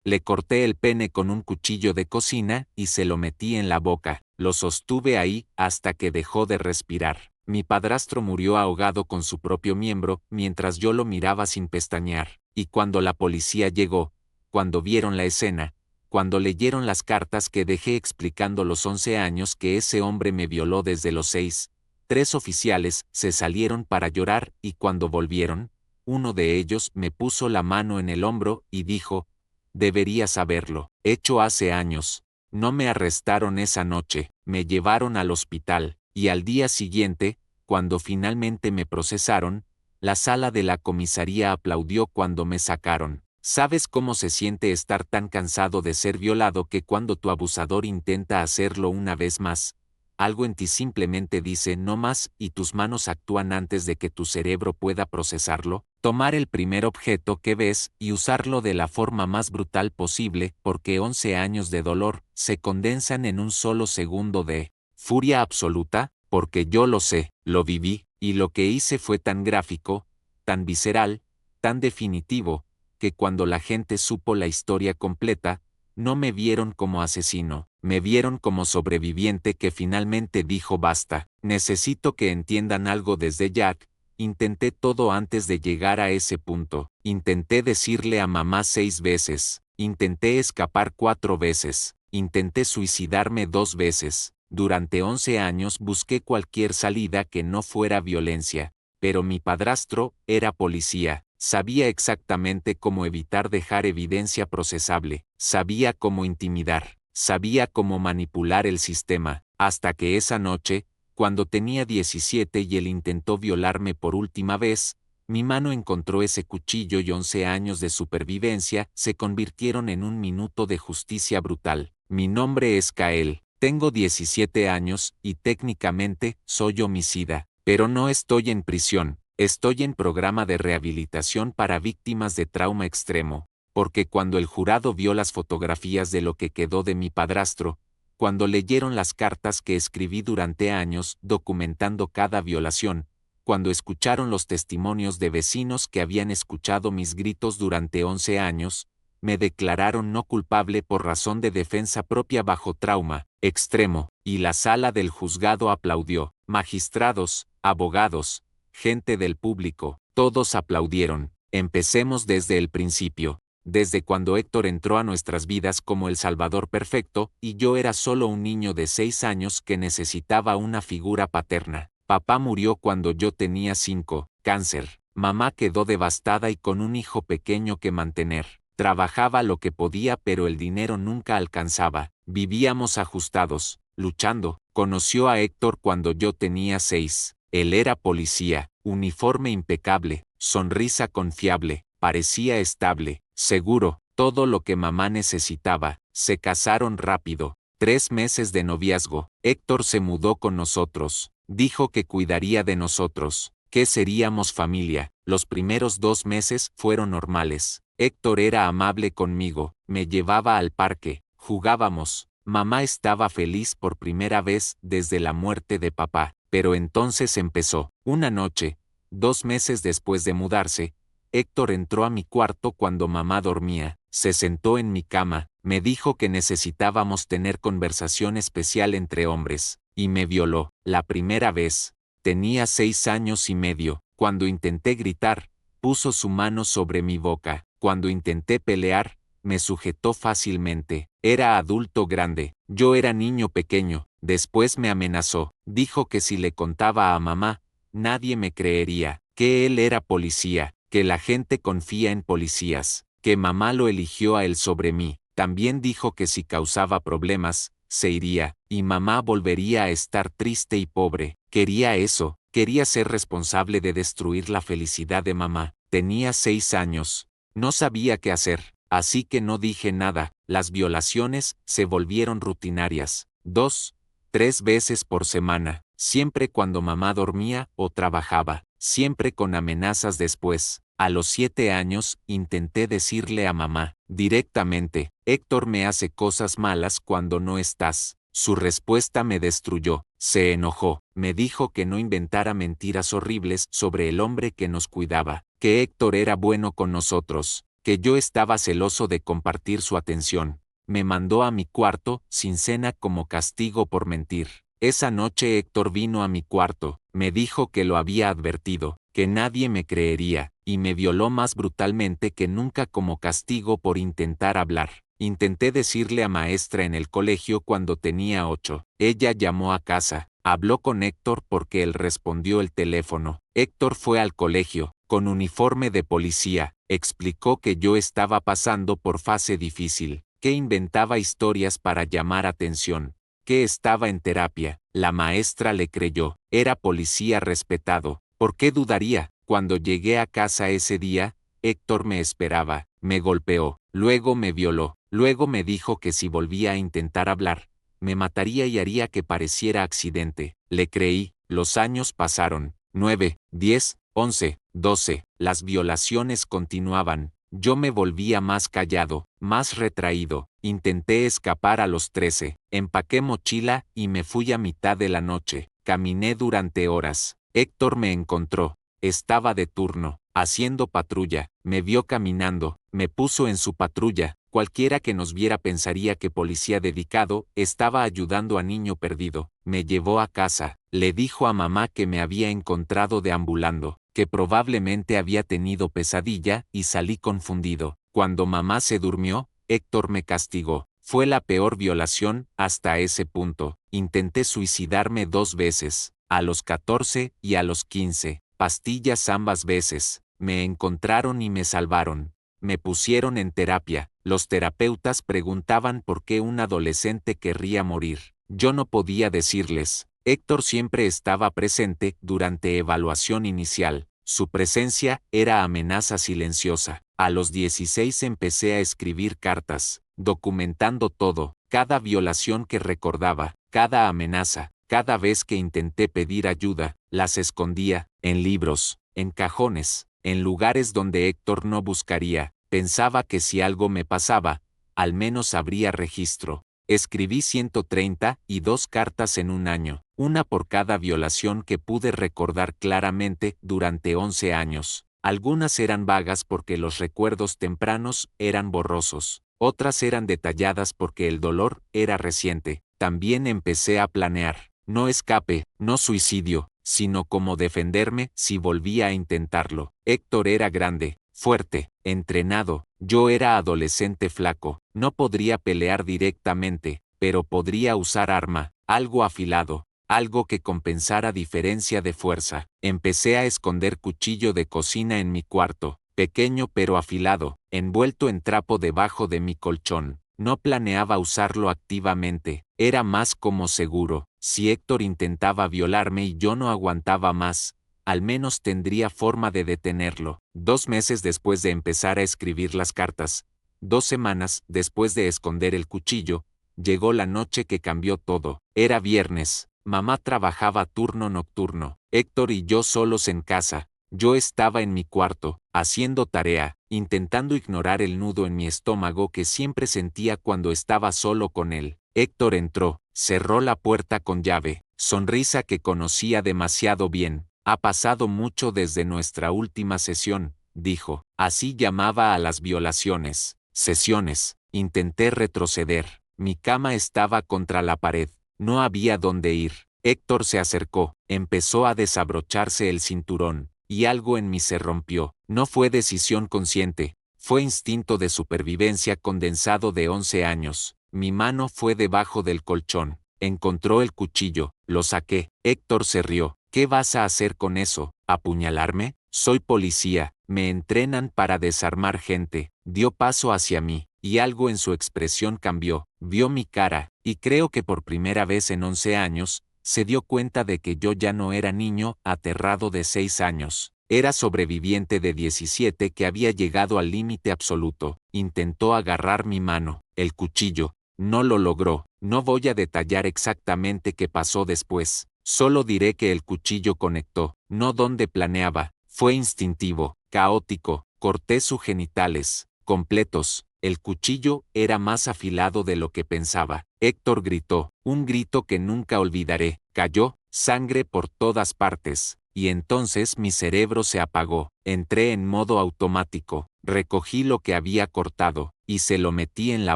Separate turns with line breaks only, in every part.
Le corté el pene con un cuchillo de cocina y se lo metí en la boca. Lo sostuve ahí hasta que dejó de respirar. Mi padrastro murió ahogado con su propio miembro mientras yo lo miraba sin pestañear. Y cuando la policía llegó, cuando vieron la escena, cuando leyeron las cartas que dejé explicando los 11 años que ese hombre me violó desde los 6, 3 oficiales se salieron para llorar y cuando volvieron, uno de ellos me puso la mano en el hombro y dijo, deberías saberlo, hecho hace años. No me arrestaron esa noche, me llevaron al hospital, y al día siguiente, cuando finalmente me procesaron, la sala de la comisaría aplaudió cuando me sacaron. ¿Sabes cómo se siente estar tan cansado de ser violado que cuando tu abusador intenta hacerlo una vez más, algo en ti simplemente dice no más y tus manos actúan antes de que tu cerebro pueda procesarlo? Tomar el primer objeto que ves y usarlo de la forma más brutal posible porque 11 años de dolor se condensan en un solo segundo de furia absoluta, porque yo lo sé, lo viví, y lo que hice fue tan gráfico, tan visceral, tan definitivo, que cuando la gente supo la historia completa, no me vieron como asesino, me vieron como sobreviviente que finalmente dijo basta. Necesito que entiendan algo desde Jack. Intenté todo antes de llegar a ese punto. Intenté decirle a mamá 6 veces. Intenté escapar 4 veces. Intenté suicidarme 2 veces. Durante 11 años busqué cualquier salida que no fuera violencia. Pero mi padrastro era policía. Sabía exactamente cómo evitar dejar evidencia procesable. Sabía cómo intimidar. Sabía cómo manipular el sistema. Hasta que esa noche, cuando tenía 17 y él intentó violarme por última vez, mi mano encontró ese cuchillo y 11 años de supervivencia se convirtieron en un minuto de justicia brutal. Mi nombre es Kael, tengo 17 años y técnicamente soy homicida, pero no estoy en prisión, estoy en programa de rehabilitación para víctimas de trauma extremo, porque cuando el jurado vio las fotografías de lo que quedó de mi padrastro, cuando leyeron las cartas que escribí durante años documentando cada violación, cuando escucharon los testimonios de vecinos que habían escuchado mis gritos durante 11 años, me declararon no culpable por razón de defensa propia bajo trauma extremo, y la sala del juzgado aplaudió. Magistrados, abogados, gente del público, todos aplaudieron. Empecemos desde el principio. Desde cuando Héctor entró a nuestras vidas como el Salvador perfecto, y yo era solo un niño de 6 años que necesitaba una figura paterna. Papá murió cuando yo tenía 5, cáncer. Mamá quedó devastada y con un hijo pequeño que mantener. Trabajaba lo que podía pero el dinero nunca alcanzaba. Vivíamos ajustados, luchando. Conoció a Héctor cuando yo tenía 6. Él era policía, uniforme impecable, sonrisa confiable, parecía estable. Seguro, todo lo que mamá necesitaba. Se casaron rápido. 3 meses de noviazgo. Héctor se mudó con nosotros. Dijo que cuidaría de nosotros, que seríamos familia. Los primeros 2 meses fueron normales. Héctor era amable conmigo, me llevaba al parque, jugábamos. Mamá estaba feliz por primera vez desde la muerte de papá. Pero entonces empezó. Una noche, 2 meses después de mudarse, Héctor entró a mi cuarto cuando mamá dormía, se sentó en mi cama, me dijo que necesitábamos tener conversación especial entre hombres, y me violó. La primera vez, tenía 6 años y medio. Cuando intenté gritar, puso su mano sobre mi boca. Cuando intenté pelear, me sujetó fácilmente. Era adulto grande, yo era niño pequeño. Después me amenazó, dijo que si le contaba a mamá, nadie me creería, que él era policía, que la gente confía en policías, que mamá lo eligió a él sobre mí. También dijo que si causaba problemas, se iría, y mamá volvería a estar triste y pobre. Quería eso, quería ser responsable de destruir la felicidad de mamá. Tenía 6 años, no sabía qué hacer, así que no dije nada. Las violaciones se volvieron rutinarias. 2, 3 veces por semana, siempre cuando mamá dormía o trabajaba, siempre con amenazas después. A los 7 años, intenté decirle a mamá, directamente, Héctor me hace cosas malas cuando no estás. Su respuesta me destruyó. Se enojó, me dijo que no inventara mentiras horribles sobre el hombre que nos cuidaba, que Héctor era bueno con nosotros, que yo estaba celoso de compartir su atención. Me mandó a mi cuarto, sin cena como castigo por mentir. Esa noche Héctor vino a mi cuarto, me dijo que lo había advertido, que nadie me creería, y me violó más brutalmente que nunca como castigo por intentar hablar. Intenté decirle a maestra en el colegio cuando tenía 8. Ella llamó a casa, habló con Héctor porque él respondió el teléfono. Héctor fue al colegio, con uniforme de policía, explicó que yo estaba pasando por fase difícil, que inventaba historias para llamar atención, que estaba en terapia. La maestra le creyó, era policía respetado. ¿Por qué dudaría? Cuando llegué a casa ese día, Héctor me esperaba, me golpeó, luego me violó, luego me dijo que si volvía a intentar hablar, me mataría y haría que pareciera accidente. Le creí, los años pasaron, 9, 10, 11, 12, las violaciones continuaban. Yo me volvía más callado, más retraído. Intenté escapar a los 13, empaqué mochila y me fui a mitad de la noche. Caminé durante horas. Héctor me encontró. Estaba de turno, haciendo patrulla. Me vio caminando, me puso en su patrulla. Cualquiera que nos viera pensaría que policía dedicado estaba ayudando a niño perdido. Me llevó a casa. Le dijo a mamá que me había encontrado deambulando, que probablemente había tenido pesadilla y salí confundido. Cuando mamá se durmió, Héctor me castigó. Fue la peor violación hasta ese punto. Intenté suicidarme 2 veces, a los 14 y a los 15. Pastillas ambas veces. Me encontraron y me salvaron. Me pusieron en terapia. Los terapeutas preguntaban por qué un adolescente querría morir. Yo no podía decirles. Héctor siempre estaba presente durante evaluación inicial. Su presencia era amenaza silenciosa. A los 16 empecé a escribir cartas, documentando todo, cada violación que recordaba, cada amenaza, cada vez que intenté pedir ayuda, las escondía, en libros, en cajones, en lugares donde Héctor no buscaría. Pensaba que si algo me pasaba, al menos habría registro. Escribí 132 cartas en un año, una por cada violación que pude recordar claramente durante 11 años. Algunas eran vagas porque los recuerdos tempranos eran borrosos, otras eran detalladas porque el dolor era reciente. También empecé a planear, no escape, no suicidio, sino cómo defenderme si volvía a intentarlo. Héctor era grande, fuerte, entrenado. Yo era adolescente flaco, no podría pelear directamente, pero podría usar arma, algo afilado, algo que compensara diferencia de fuerza. Empecé a esconder cuchillo de cocina en mi cuarto, pequeño pero afilado, envuelto en trapo debajo de mi colchón. No planeaba usarlo activamente, era más como seguro. Si Héctor intentaba violarme y yo no aguantaba más, al menos tendría forma de detenerlo. 2 meses después de empezar a escribir las cartas, 2 semanas después de esconder el cuchillo, llegó la noche que cambió todo. Era viernes, mamá trabajaba turno nocturno, Héctor y yo solos en casa. Yo estaba en mi cuarto, haciendo tarea, intentando ignorar el nudo en mi estómago que siempre sentía cuando estaba solo con él. Héctor entró, cerró la puerta con llave, sonrisa que conocía demasiado bien. Ha pasado mucho desde nuestra última sesión, dijo. Así llamaba a las violaciones. Sesiones. Intenté retroceder. Mi cama estaba contra la pared. No había dónde ir. Héctor se acercó, empezó a desabrocharse el cinturón, y algo en mí se rompió. No fue decisión consciente, fue instinto de supervivencia condensado de 11 años. Mi mano fue debajo del colchón. Encontró el cuchillo, lo saqué. Héctor se rió. ¿Qué vas a hacer con eso? ¿Apuñalarme? Soy policía, me entrenan para desarmar gente. Dio paso hacia mí, y algo en su expresión cambió. Vio mi cara, y creo que por primera vez en 11 años, se dio cuenta de que yo ya no era niño aterrado de 6 años. Era sobreviviente de 17 que había llegado al límite absoluto. Intentó agarrar mi mano, el cuchillo. No lo logró. No voy a detallar exactamente qué pasó después. Solo diré que el cuchillo conectó, no donde planeaba. Fue instintivo, caótico. Corté sus genitales, completos. El cuchillo era más afilado de lo que pensaba. Héctor gritó, un grito que nunca olvidaré. Cayó, sangre por todas partes. y entonces mi cerebro se apagó. Entré en modo automático, recogí lo que había cortado, y se lo metí en la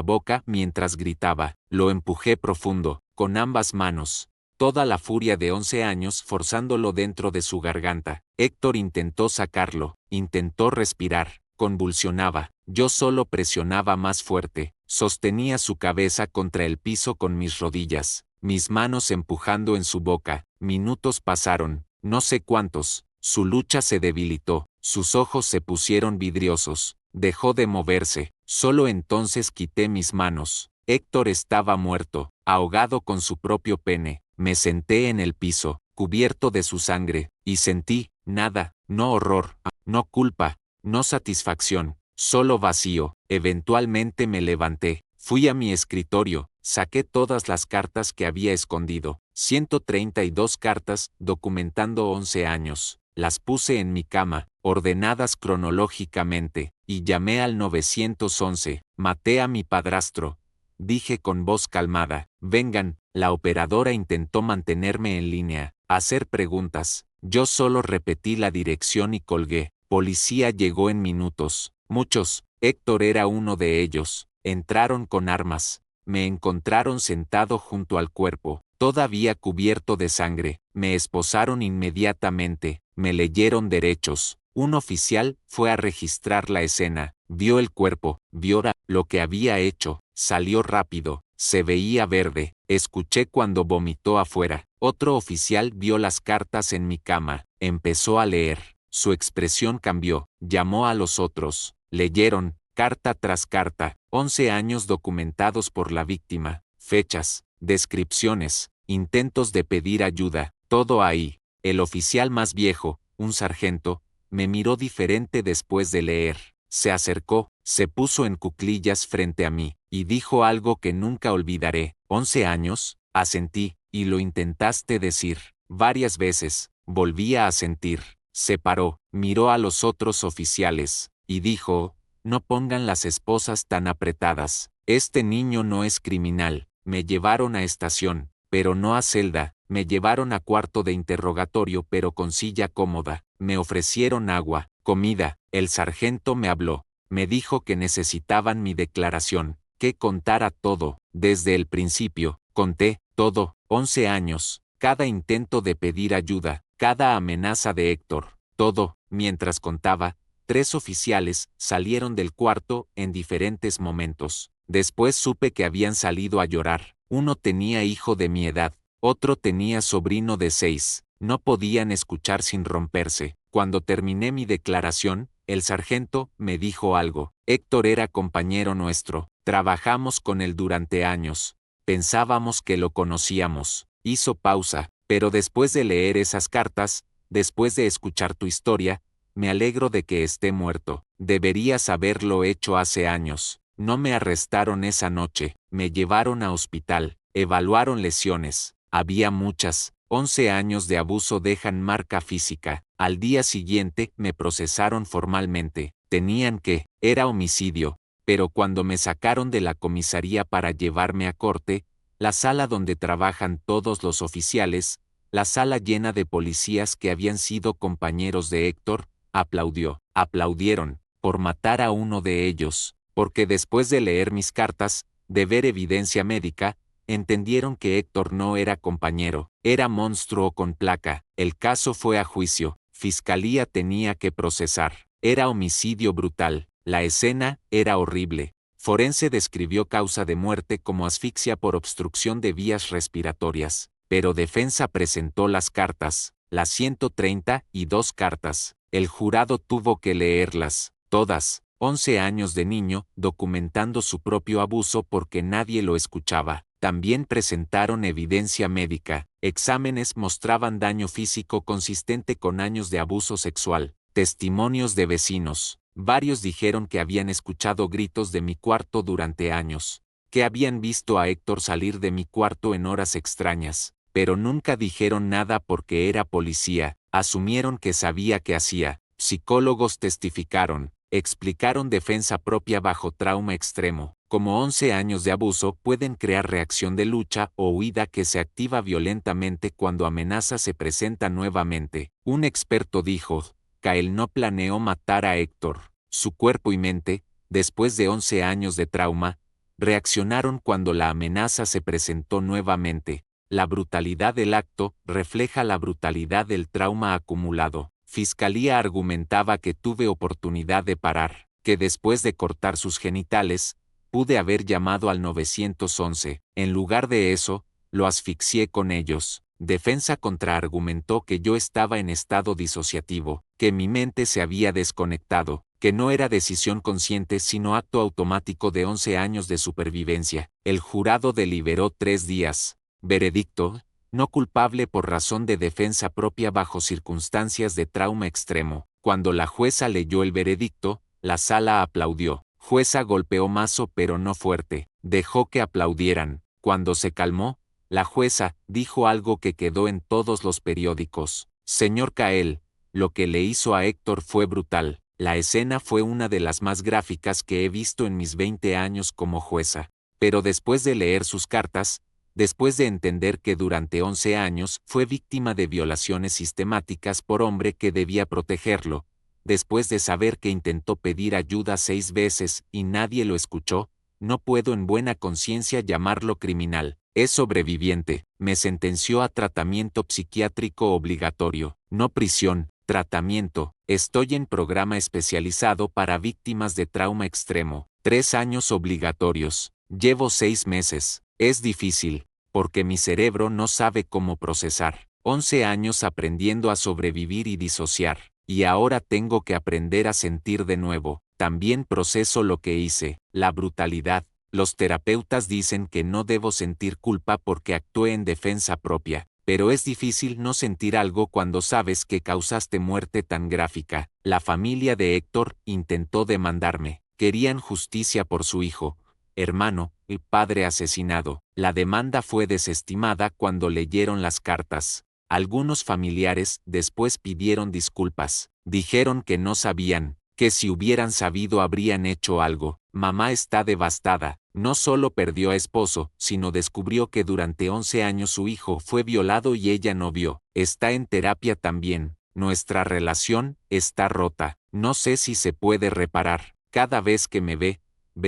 boca mientras gritaba. Lo empujé profundo, con ambas manos. Toda la furia de 11 años forzándolo dentro de su garganta. Héctor intentó sacarlo, intentó respirar, convulsionaba. Yo solo presionaba más fuerte, sostenía su cabeza contra el piso con mis rodillas, mis manos empujando en su boca. Minutos pasaron, no sé cuántos. Su lucha se debilitó, sus ojos se pusieron vidriosos, dejó de moverse. Solo entonces quité mis manos. Héctor estaba muerto, ahogado con su propio pene. Me senté en el piso, cubierto de su sangre, y sentí, nada, no horror, no culpa, no satisfacción, solo vacío. Eventualmente me levanté, fui a mi escritorio, saqué todas las cartas que había escondido, 132 cartas, documentando 11 años. Las puse en mi cama, ordenadas cronológicamente, y llamé al 911, maté a mi padrastro. Dije con voz calmada, vengan. La operadora intentó mantenerme en línea, hacer preguntas. Yo solo repetí la dirección y colgué. Policía llegó en minutos. Muchos. Héctor era uno de ellos. Entraron con armas. Me encontraron sentado junto al cuerpo, todavía cubierto de sangre. Me esposaron inmediatamente. Me leyeron derechos. Un oficial fue a registrar la escena. Vio el cuerpo, vio lo que había hecho. Salió rápido. Se veía verde. Escuché cuando vomitó afuera. Otro oficial vio las cartas en mi cama. Empezó a leer. Su expresión cambió. Llamó a los otros. Leyeron, carta tras carta. 11 años documentados por la víctima. Fechas, descripciones, intentos de pedir ayuda. Todo ahí. El oficial más viejo, un sargento, me miró diferente después de leer. Se acercó, se puso en cuclillas frente a mí, y dijo algo que nunca olvidaré. 11 años, asentí, y lo intentaste decir. Varias veces, volví a asentir. Se paró, miró a los otros oficiales, y dijo, no pongan las esposas tan apretadas. Este niño no es criminal. Me llevaron a estación, pero no a celda. Me llevaron a cuarto de interrogatorio pero con silla cómoda. Me ofrecieron agua, comida. El sargento me habló. Me dijo que necesitaban mi declaración, que contara todo. Desde el principio, conté, todo. 11 años, cada intento de pedir ayuda, cada amenaza de Héctor, todo. Mientras contaba, 3 oficiales salieron del cuarto en diferentes momentos. Después supe que habían salido a llorar. Uno tenía hijo de mi edad, otro tenía sobrino de 6. No podían escuchar sin romperse. Cuando terminé mi declaración, el sargento me dijo algo. Héctor era compañero nuestro. Trabajamos con él durante años. Pensábamos que lo conocíamos. Hizo pausa, pero después de leer esas cartas, después de escuchar tu historia, me alegro de que esté muerto. Deberías haberlo hecho hace años. No me arrestaron esa noche. Me llevaron a hospital. Evaluaron lesiones. Había muchas. 11 años de abuso dejan marca física. Al día siguiente me procesaron formalmente. Tenían que, era homicidio. Pero cuando me sacaron de la comisaría para llevarme a corte, la sala donde trabajan todos los oficiales, la sala llena de policías que habían sido compañeros de Héctor, aplaudió. Aplaudieron, por matar a uno de ellos, porque después de leer mis cartas, de ver evidencia médica, entendieron que Héctor no era compañero, era monstruo con placa. El caso fue a juicio. Fiscalía tenía que procesar. Era homicidio brutal. La escena era horrible. Forense describió causa de muerte como asfixia por obstrucción de vías respiratorias, pero defensa presentó las cartas, las 132 cartas. El jurado tuvo que leerlas, todas. 11 años de niño, documentando su propio abuso porque nadie lo escuchaba. También presentaron evidencia médica. Exámenes mostraban daño físico consistente con años de abuso sexual. Testimonios de vecinos. Varios dijeron que habían escuchado gritos de mi cuarto durante años, que habían visto a Héctor salir de mi cuarto en horas extrañas, pero nunca dijeron nada porque era policía. Asumieron que sabía qué hacía. Psicólogos testificaron. Explicaron defensa propia bajo trauma extremo. Como 11 años de abuso pueden crear reacción de lucha o huida que se activa violentamente cuando amenaza se presenta nuevamente. Un experto dijo, Kael no planeó matar a Héctor. Su cuerpo y mente, después de 11 años de trauma, reaccionaron cuando la amenaza se presentó nuevamente. La brutalidad del acto refleja la brutalidad del trauma acumulado. Fiscalía argumentaba que tuve oportunidad de parar, que después de cortar sus genitales, pude haber llamado al 911. En lugar de eso, lo asfixié con ellos. Defensa contraargumentó que yo estaba en estado disociativo, que mi mente se había desconectado, que no era decisión consciente sino acto automático de 11 años de supervivencia. El jurado deliberó 3 días. Veredicto: no culpable por razón de defensa propia bajo circunstancias de trauma extremo. Cuando la jueza leyó el veredicto, la sala aplaudió. Jueza golpeó mazo pero no fuerte. Dejó que aplaudieran. Cuando se calmó, la jueza dijo algo que quedó en todos los periódicos. Señor Kael, lo que le hizo a Héctor fue brutal. La escena fue una de las más gráficas que he visto en mis 20 años como jueza. Pero después de leer sus cartas, después de entender que durante 11 años fue víctima de violaciones sistemáticas por hombre que debía protegerlo, después de saber que intentó pedir ayuda 6 veces y nadie lo escuchó, no puedo en buena conciencia llamarlo criminal. Es sobreviviente. Me sentenció a tratamiento psiquiátrico obligatorio, no prisión, tratamiento. Estoy en programa especializado para víctimas de trauma extremo. 3 años obligatorios. Llevo 6 meses. Es difícil, porque mi cerebro no sabe cómo procesar. 11 años aprendiendo a sobrevivir y disociar. Y ahora tengo que aprender a sentir de nuevo. También proceso lo que hice, la brutalidad. Los terapeutas dicen que no debo sentir culpa porque actué en defensa propia, pero es difícil no sentir algo cuando sabes que causaste muerte tan gráfica. La familia de Héctor intentó demandarme. Querían justicia por su hijo, hermano, el padre asesinado. La demanda fue desestimada cuando leyeron las cartas. Algunos familiares después pidieron disculpas. Dijeron que no sabían, que si hubieran sabido habrían hecho algo. Mamá está devastada. No solo perdió a esposo, sino descubrió que durante 11 años su hijo fue violado y ella no vio. Está en terapia también. Nuestra relación está rota. No sé si se puede reparar. Cada vez que me ve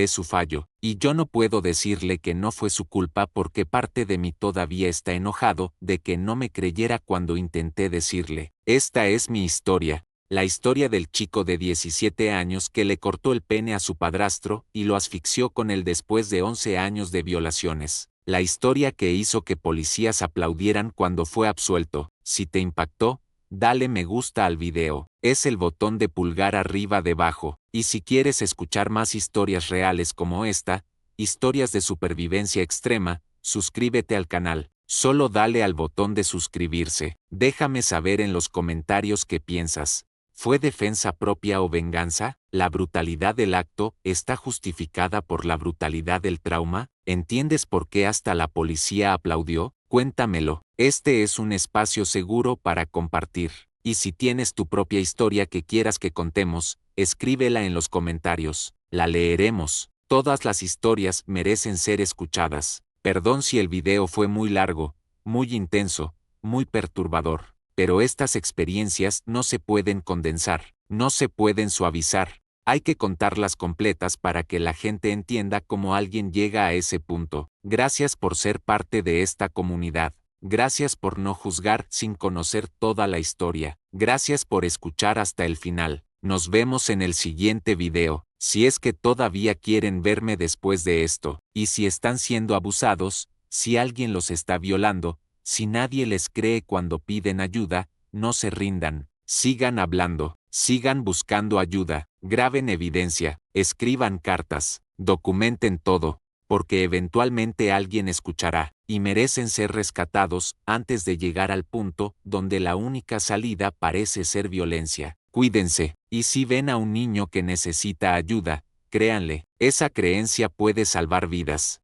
su fallo, y yo no puedo decirle que no fue su culpa porque parte de mí todavía está enojado de que no me creyera cuando intenté decirle. Esta es mi historia, la historia del chico de 17 años que le cortó el pene a su padrastro y lo asfixió con él después de 11 años de violaciones. La historia que hizo que policías aplaudieran cuando fue absuelto. Si te impactó, dale me gusta al video. Es el botón de pulgar arriba debajo. Y si quieres escuchar más historias reales como esta, historias de supervivencia extrema, suscríbete al canal. Solo dale al botón de suscribirse. Déjame saber en los comentarios qué piensas. ¿Fue defensa propia o venganza? ¿La brutalidad del acto está justificada por la brutalidad del trauma? ¿Entiendes por qué hasta la policía aplaudió? Cuéntamelo. Este es un espacio seguro para compartir. Y si tienes tu propia historia que quieras que contemos, escríbela en los comentarios. La leeremos. Todas las historias merecen ser escuchadas. Perdón si el video fue muy largo, muy intenso, muy perturbador. Pero estas experiencias no se pueden condensar, no se pueden suavizar. Hay que contarlas completas para que la gente entienda cómo alguien llega a ese punto. Gracias por ser parte de esta comunidad. Gracias por no juzgar sin conocer toda la historia. Gracias por escuchar hasta el final. Nos vemos en el siguiente video. Si es que todavía quieren verme después de esto, y si están siendo abusados, si alguien los está violando, si nadie les cree cuando piden ayuda, no se rindan. Sigan hablando, sigan buscando ayuda, graben evidencia, escriban cartas, documenten todo, porque eventualmente alguien escuchará, y merecen ser rescatados antes de llegar al punto donde la única salida parece ser violencia. Cuídense, y si ven a un niño que necesita ayuda, créanle, esa creencia puede salvar vidas.